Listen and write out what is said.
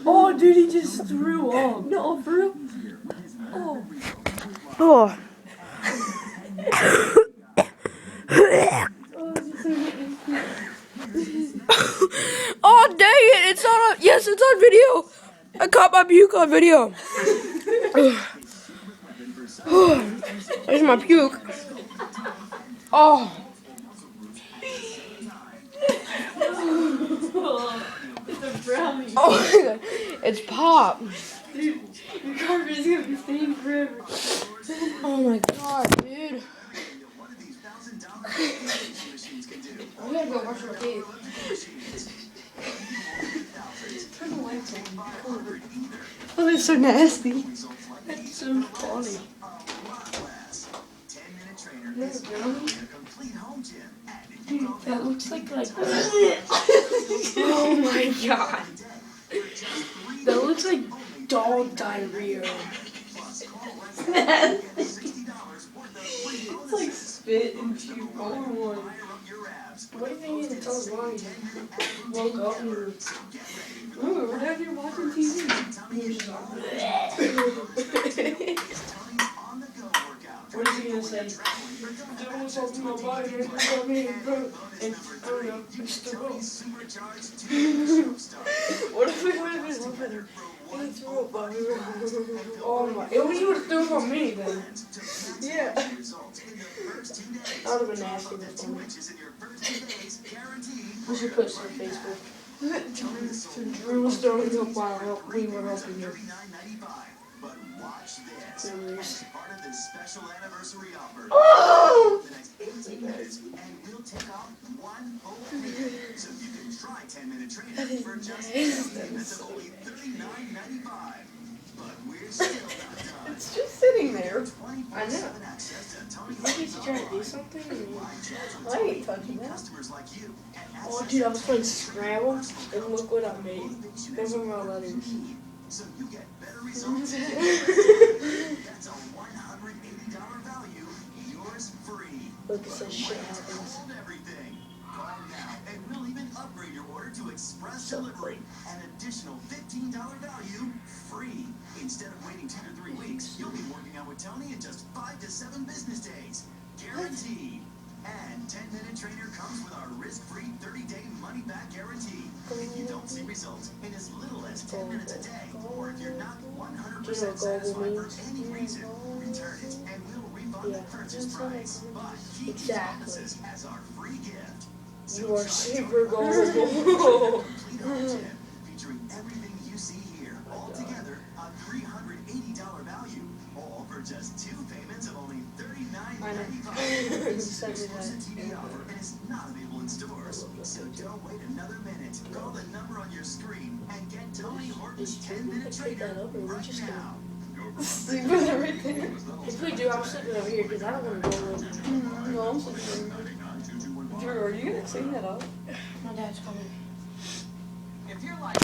Oh, dude, he just threw up. No, for real? Oh. Oh. Oh, dang it. It's not on. Yes, it's on video. I caught my puke on video. There's my puke. Oh. It's a brownie. Oh my god. It's pop. Dude, your carpet is gonna be stained forever. Oh my god, dude. I'm gonna go brush my teeth. Turn the lights on. Oh, they're so nasty. That's so funny. Dude, that looks like Oh my god. that looks like dog diarrhea. It's like spit and chew all in one. What do you think it's all wrong? Woke up and ooh, we're down here watching TV. What is he gonna say? Don't insult my body, and I don't know, it's the rope. What if we would have been looking at her? And he threw up on me. Oh my, it would have threw up on me then. Yeah. That would have been nasty but funny. We should put this on Facebook. Drew was throwing up while we were helping him. Memories. Oh! It's just sitting there. I know. You think he's trying to do something? I ain't touching that. Oh, dude, I was playing Scrabble, and look what I made. Those are my letters. So you get better results. That's a $180 value, yours free. Look, it says shit happens. Everything. Call now, and we'll even upgrade your order to express delivery. An additional $15 value, free. Instead of waiting 2 to 3 weeks, you'll be working out with Tony in just 5 to 7 business days. Guaranteed. And 10-Minute Trainer comes with our risk-free 30-day money-back guarantee. If you don't see results in as little as 10 minutes a day, or if you're not 100% satisfied for any reason, return it and we'll refund the purchase price. But keep these promises as our free gift. You are super gullible. Complete home gym, featuring everything you see here, all together a $380 value, all for just 2 payments of only $39.95. Exclusive TV offer and is not available in stores. So don't wait another minute. Call the number on your screen and get Tony Horton's 10-Minute Trainer right now. Sleep with everything. If we do, I'm sleeping over here because I don't want to go with. No, I'm sleeping over here. Drew, are you gonna sing that up? My dad's coming. If you're like